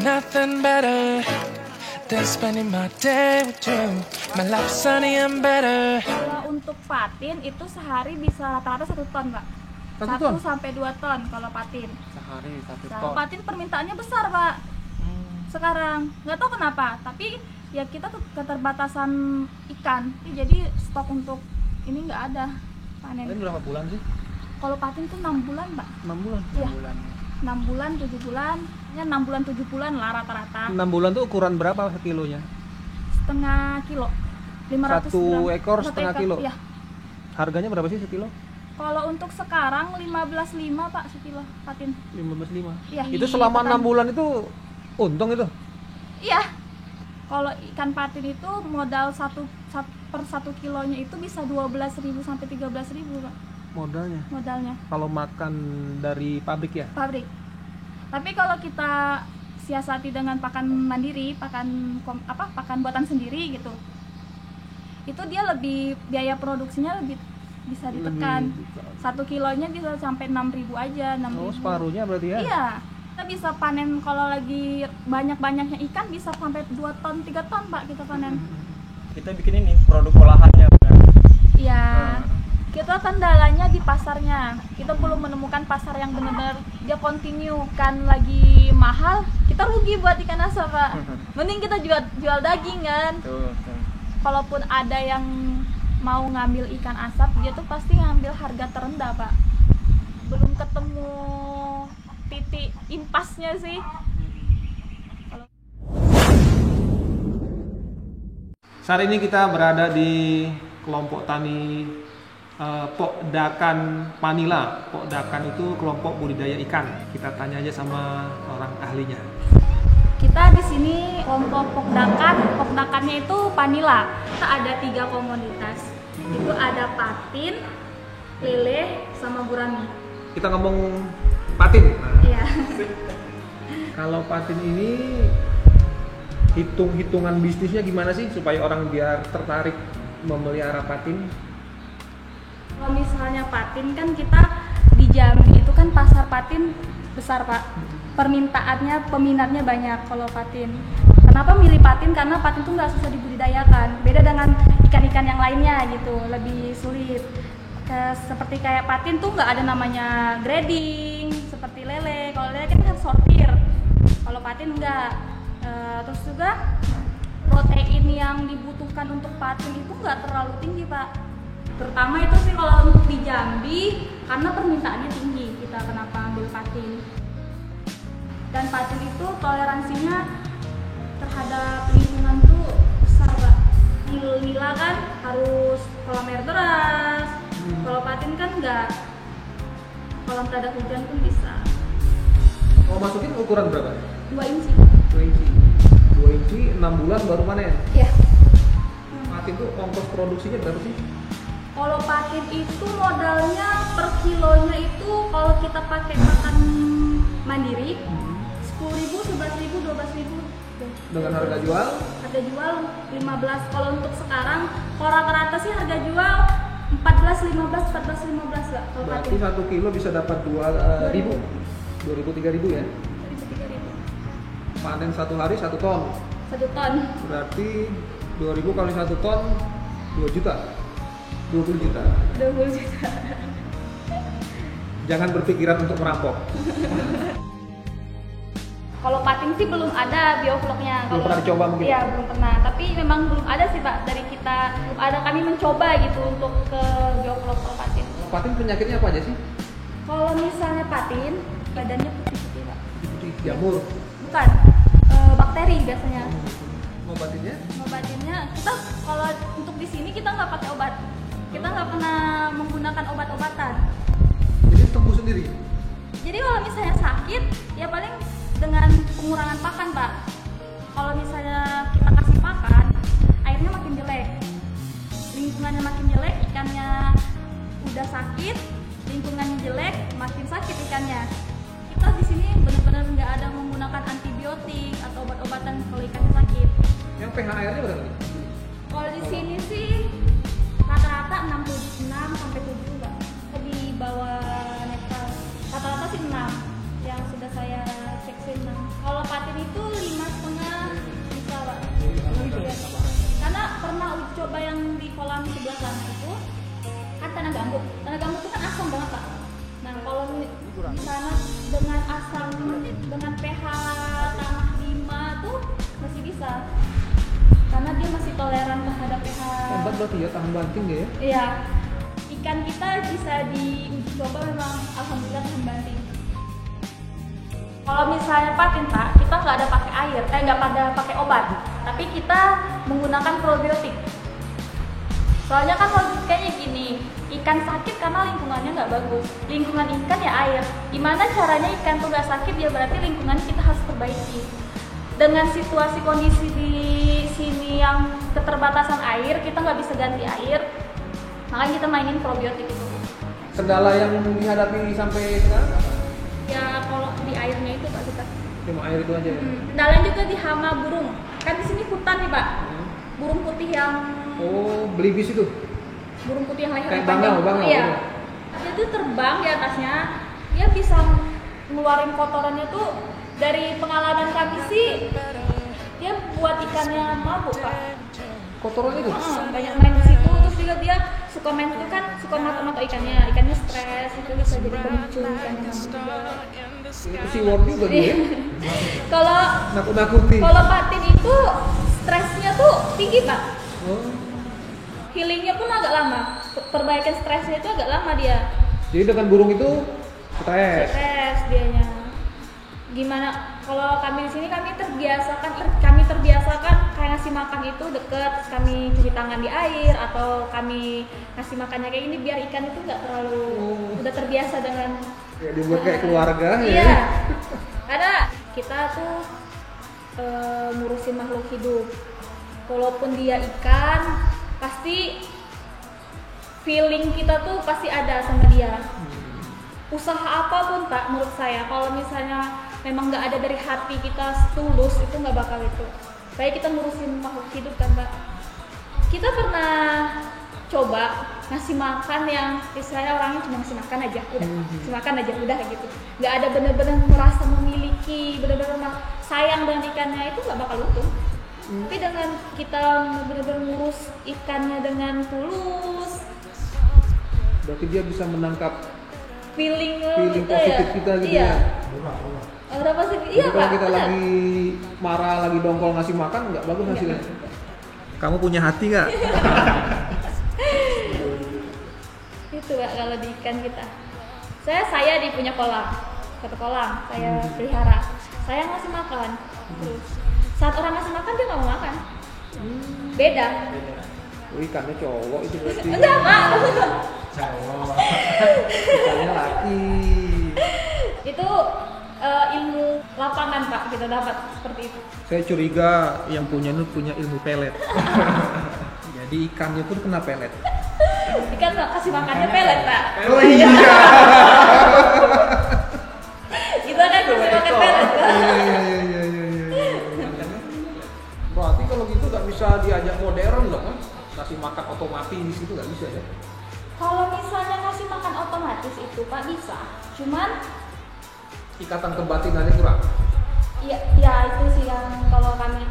nothing better than spending my day with you. My life sunny and better. Kalau untuk patin itu sehari bisa rata-rata 1 ton, Pak. 1 sampai 2 ton kalau patin. Sehari 1 ton. Nah, patin permintaannya besar, Pak. Sekarang nggak tahu kenapa, tapi ya kita keterbatasan ikan, jadi stok untuk ini nggak ada panen. Ini berapa bulan sih? Kalau patin tuh 6 bulan, Pak. 6 bulan? Iya. 6 bulan. 6 bulan, 7 bulan, ya 6 bulan 7 bulan lah rata-rata. 6 bulan tuh ukuran berapa kilonya? Setengah kilo. 500 1 gram. ekor 1 setengah kilo? Iya. Harganya berapa sih sekilo? Kalau untuk sekarang 15.5, Pak, sekilo patin. 15.5. Iya. Itu selama 6 bulan itu untung itu? Iya. Kalau ikan patin itu modal per 1 kilonya itu bisa 12.000 sampai 13.000, Pak. Modalnya. Kalau makan dari pabrik ya? Pabrik. Tapi kalau kita siasati dengan pakan mandiri, pakan buatan sendiri gitu. Itu dia lebih biaya produksinya lebih bisa ditekan. 1 kilonya bisa sampai 6.000 aja, 6.000. Oh, separuhnya berarti ya? Iya. Kita bisa panen kalau lagi banyak-banyaknya ikan bisa sampai 2 ton, 3 ton, Pak, kita panen. Kita bikin ini produk olahannya kan? Iya. Kita kendalanya di pasarnya. Kita belum menemukan pasar yang benar-benar dia continue, kan lagi mahal, kita rugi buat ikan asap, Pak. Mending kita jual daging kan. Tuh. Kalaupun ada yang mau ngambil ikan asap, dia tuh pasti ngambil harga terendah, Pak. Belum ketemu titik impasnya sih. Saat ini kita berada di kelompok tani Pokdakan Manila. Pokdakan itu kelompok budidaya ikan. Kita tanya aja sama orang ahlinya. Kita di sini kelompok Pokdakan. Pokdakannya itu Panila. Kita ada 3 komoditas. Itu ada patin, lele, sama gurami. Kita ngomong patin. Iya. Kalau patin ini hitung-hitungan bisnisnya gimana sih supaya orang biar tertarik memelihara patin? Kalau misalnya patin kan kita di Jambi itu kan pasar patin besar, Pak. Peminatnya banyak kalau patin. Kenapa milih patin? Karena patin tuh nggak susah dibudidayakan. Beda dengan ikan-ikan yang lainnya gitu, lebih sulit. Seperti kayak patin tuh nggak ada namanya grading, seperti lele. Kalau lele kan sortir. Kalau patin enggak. Terus juga protein yang dibutuhkan untuk patin itu nggak terlalu tinggi, Pak. Terutama itu sih kalau untuk di Jambi, karena permintaannya tinggi, kita kenapa ambil patin. Dan patin itu toleransinya terhadap lingkungan tuh besar, Pak. Nila kan harus kolam air deras, kalau patin kan enggak. Kolam tak ada hujan pun bisa. Mau masukin ukuran berapa? 2 inci. 2 inci 6 bulan baru panen? Iya. Patin tuh ongkos produksinya berapa sih? Kalau patin itu modalnya per kilonya itu kalau kita pakai pakan mandiri 10.000, 11.000, 12.000. Dengan harga jual? Harga jual 15. Kalau untuk sekarang, kalau rata-rata sih harga jual 14, 15, 14, 15 lah. Kalau Berarti patin 1 kilo bisa dapat 2.000, 3.000 ya? 3.000. Panen 1 hari 1 ton. 1 ton. Berarti 2.000 kali 1 ton 2 juta. 20 juta. 20 juta. Jangan berpikiran untuk merampok. Kalau patin sih belum ada biovlognya. Belum pernah dicoba mungkin? Iya, belum pernah. Tapi memang belum ada sih, Pak, dari kita. Belum ada, kami mencoba gitu untuk ke biovlog kalau patin. Patin penyakitnya apa aja sih? Kalau misalnya patin, badannya putih-putih, Pak. Putih, jamur. Bukan, bakteri biasanya. Ngobatinnya? Kita kalau untuk di sini kita nggak pakai obat. Kita nggak pernah menggunakan obat-obatan. Jadi sembuh sendiri? Jadi kalau misalnya sakit, ya paling dengan pengurangan pakan, Pak. Kalau misalnya kita kasih pakan, airnya makin jelek, lingkungannya makin jelek, ikannya udah sakit, lingkungannya jelek, makin sakit ikannya. Kita di sini benar-benar nggak ada menggunakan antibiotik atau obat-obatan kalau ikannya sakit. Yang pH airnya berapa nih? Kalau di sini sih rata-rata 6 sampai 7, Mbak. Di bawah netral. Rata-rata sih 6. Yang sudah saya cek sih 6. Kalau patin patin itu 5,5 bisa Pak. Karena pernah uji coba yang di kolam sebelah sana itu kan tanah gambut itu kan asam banget Pak. Nah kalau di sana dengan asam dengan pH tanah 5 tuh masih bisa, karena dia masih toleran terhadap pH. Hebat berarti ya, tahan banting ya? Iya, ikan kita bisa diuji coba memang alhamdulillah tahan banting. Kalau misalnya patin Pak, kita nggak ada pakai air, nggak pada pakai obat, tapi kita menggunakan probiotik. Soalnya kan logikanya gini, ikan sakit karena lingkungannya nggak bagus. Lingkungan ikan ya air. Gimana caranya ikan tuh nggak sakit? Ya berarti lingkungan kita harus perbaiki. Dengan situasi kondisi di sini yang keterbatasan air, kita nggak bisa ganti air, makanya kita mainin probiotik itu. Kendala yang dihadapi sampai sekarang apa? Ya kalau di airnya itu Pak kita. Cuma air itu aja ya? Kendalanya juga di hama burung. Kan di sini hutan nih Pak. Burung putih yang Oh, belibis itu? burung putih yang leher Kayak panjang. bangau. Iya. Dia tuh terbang di atasnya, dia bisa ngeluarin kotorannya tuh. Dari pengalaman kami sih, dia buat ikannya mabuk Pak. Kotoran itu? Banyak main di situ, terus juga dia suka main itu kan, suka mata-mata ikannya stres, itu bisa jadi pemicu ikannya mabuk juga. Itu si Word juga dia. Kalau Nakut-nakuti. kalau patin itu stresnya tuh tinggi Pak. Oh. Healingnya pun agak lama, perbaikan stresnya itu agak lama dia. Jadi dengan burung itu stres. Stres dianya. Gimana kalau kami di sini kami terbiasakan kayak ngasih makan itu deket, terus kami cuci tangan di air atau kami ngasih makannya kayak ini biar ikan itu nggak terlalu udah terbiasa dengan Ya dibuat kayak keluarga iya. ya. Karena kita tuh ngurusin makhluk hidup. Walaupun dia ikan, pasti feeling kita tuh pasti ada sama dia. Usaha apapun Pak, menurut saya kalau misalnya memang nggak ada dari hati kita tulus, itu nggak bakal itu. Kayak kita ngurusin makhluk hidup kan Pak. Kita pernah coba ngasih makan yang istilahnya orangnya cuma ngasih makan aja, udah ngasih makan aja udah gitu. Nggak ada bener-bener merasa memiliki, bener-bener sayang dengan ikannya, itu nggak bakal untung. Tapi dengan kita bener-bener ngurus ikannya dengan tulus, Berarti dia bisa menangkap feeling positif kita gitu iya. ya. Udah positif, Jadi iya kalau Pak. kita benar. lagi marah, lagi dongkol ngasih makan nggak bagus hasilnya. Kamu punya hati nggak? Itu Pak kalau di ikan kita. Saya punya kolam, satu kolam saya pelihara. Saya ngasih makan. Terus saat orang ngasih makan dia nggak mau makan. Beda. Oh, ikannya cowok itu berarti. Enggak Pak. Ikannya laki. Itu ilmu lapangan Pak kita dapat seperti itu. Saya curiga yang punya itu punya ilmu pelet. Jadi ikannya pun kena pelet. Ikan nggak kasih makannya pelet Pak. Oh iya. Kita kan kasih makan pelet Pak. Iya. Berarti kalau gitu nggak bisa diajak modern dong kan? Kasih makan otomatis itu nggak bisa ya? Kalau misalnya ngasih makan otomatis itu Pak bisa. Cuman Ikatan kebatinannya kurang. ya itu sih yang kalau kami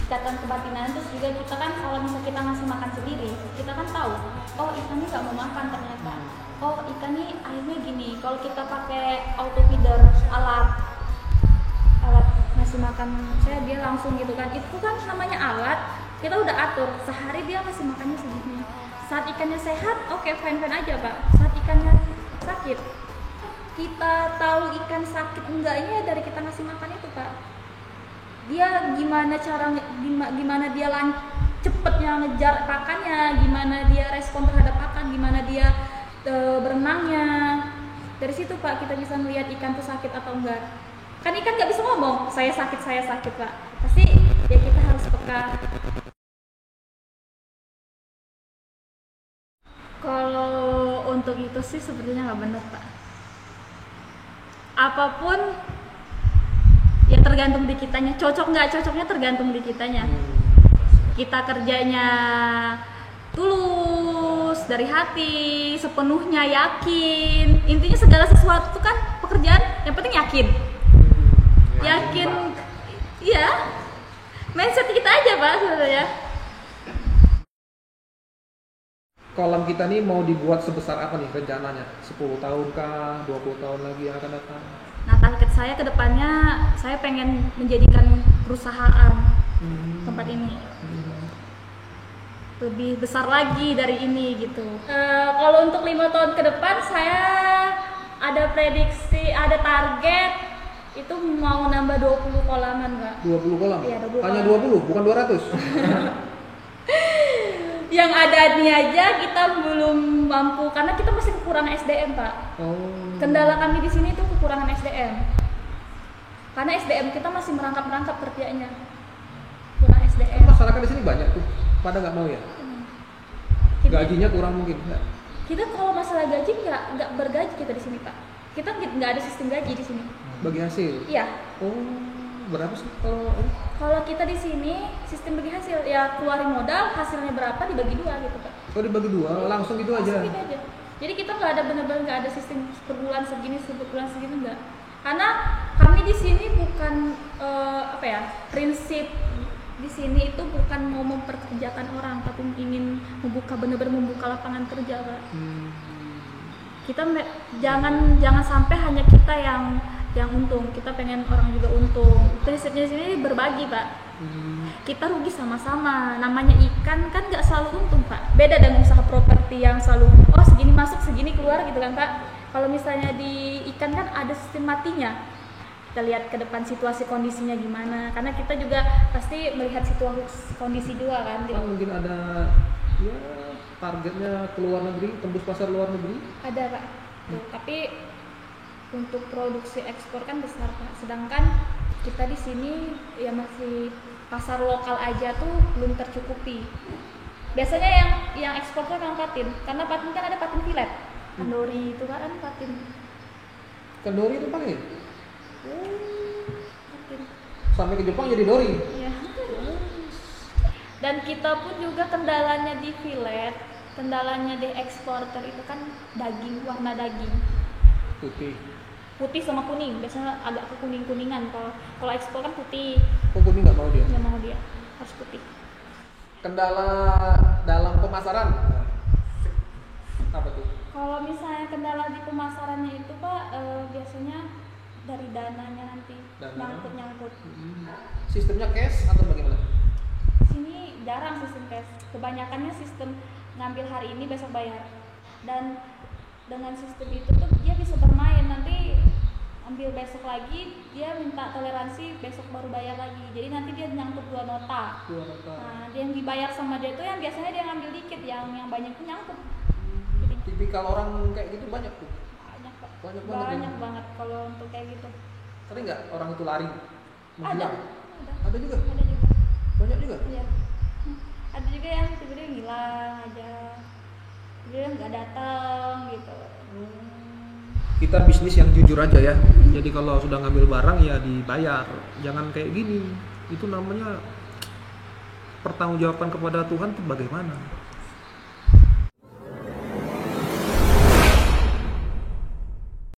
ikatan kebatinan, terus juga kita kan kalau misalnya kita ngasih makan sendiri, kita kan tahu, oh ikan ini nggak mau makan ternyata, oh ikan ini airnya gini. Kalau kita pakai auto feeder, alat ngasih makan saya dia langsung gitu kan, itu kan namanya alat, kita udah atur sehari dia ngasih makannya segini. Saat ikannya sehat, oke, fine aja Pak. Saat ikannya sakit, kita tahu ikan sakit enggaknya dari kita ngasih makan itu Pak. Dia gimana dia cepetnya ngejar pakannya, gimana dia respon terhadap pakan, gimana dia berenangnya. Dari situ Pak kita bisa melihat ikan tuh sakit atau enggak. Kan ikan nggak bisa ngomong saya sakit Pak. Pasti ya kita harus peka. Kalau untuk itu sih sepertinya nggak benar Pak. Apapun ya tergantung di kitanya, cocok nggak cocoknya tergantung di kitanya. Kita kerjanya tulus, dari hati, sepenuhnya yakin. Intinya segala sesuatu kan pekerjaan yang penting yakin. Iya, mindset kita aja Pak sebenarnya. Kolam kita nih mau dibuat sebesar apa nih rencananya? 10 tahun kah? 20 tahun lagi yang akan datang? Nah, target saya ke depannya saya pengen menjadikan perusahaan tempat ini lebih besar lagi dari ini gitu. Kalau untuk 5 tahun ke depan saya ada prediksi, ada target itu mau nambah 20 kolaman Kak. 20 kolam? Iya, 20 Hanya kolam. 20, bukan 200? Yang ada ini aja kita belum mampu karena kita masih kekurangan SDM Pak. Kendala kami di sini itu kekurangan SDM. Karena SDM kita masih merangkap kerjanya. Kurang SDM. Masyarakat di sini banyak tuh, pada nggak mau ya? Gajinya kurang mungkin? Nggak? Kita kalau masalah gaji nggak bergaji kita di sini Pak. Kita nggak ada sistem gaji di sini. Bagi hasil? Iya. Oh, berapa sih Kalau kita di sini sistem bagi hasil ya keluarin modal hasilnya berapa dibagi 2 gitu Pak. Oh dibagi 2, langsung gitu aja? Langsung gitu aja. Jadi kita nggak ada benar-benar nggak ada sistem per bulan segini nggak. Karena kami di sini bukan prinsip di sini itu bukan mau memperkerjakan orang, tapi ingin benar-benar membuka lapangan kerja Pak. Kita jangan sampai hanya kita yang untung, kita pengen orang juga untung. Prinsipnya sini berbagi Pak. Kita rugi sama-sama. Namanya ikan kan nggak selalu untung Pak. Beda dengan usaha properti yang selalu segini masuk segini keluar gitu kan Pak. Kalau misalnya di ikan kan ada sistem matinya. Kita lihat ke depan situasi kondisinya gimana. Karena kita juga pasti melihat situasi kondisi juga kan. Mungkin ada ya targetnya ke luar negeri, tembus pasar luar negeri? Ada Pak. Tapi untuk produksi ekspor kan besar Pak. Sedangkan kita di sini ya masih pasar lokal aja tuh belum tercukupi. Biasanya yang ekspor tuh memang patin, karena patin kan ada patin filet. Kendori itu kan patin. Kendori itu pakai? Patin. Sampai ke Jepang jadi dori? Iya. Dan kita pun juga kendalanya di filet, kendalanya di eksporter itu kan daging, warna daging. Putih sama kuning, biasanya agak ke kuningan. Kalau ekspor kan putih. Kok kuning nggak mau dia? Nggak mau dia, harus putih. Kendala dalam pemasaran apa tuh? Kalau misalnya kendala di pemasarannya itu Pak, biasanya dari dananya nanti nyangkut. Sistemnya cash atau bagaimana? Sini jarang sistem cash, kebanyakannya sistem ngambil hari ini besok bayar. Dan dengan sistem itu tuh dia bisa bermain, nanti ambil besok lagi dia minta toleransi besok baru bayar lagi, jadi nanti dia nyangkut 2 nota. Nah dia yang dibayar sama dia tuh yang biasanya dia ngambil dikit, yang banyak tuh nyangkut. Jadi, tipikal orang kayak gitu banyak tuh? Banyak banget kalau untuk kayak gitu. Sering nggak orang itu lari? Ada juga? Ada juga. Banyak juga? Iya. Ada juga yang tiba-tiba ngilang aja, dia nggak datang gitu. Kita bisnis yang jujur aja ya. Jadi kalau sudah ngambil barang ya dibayar. Jangan kayak gini. Itu namanya pertanggungjawaban kepada Tuhan itu bagaimana?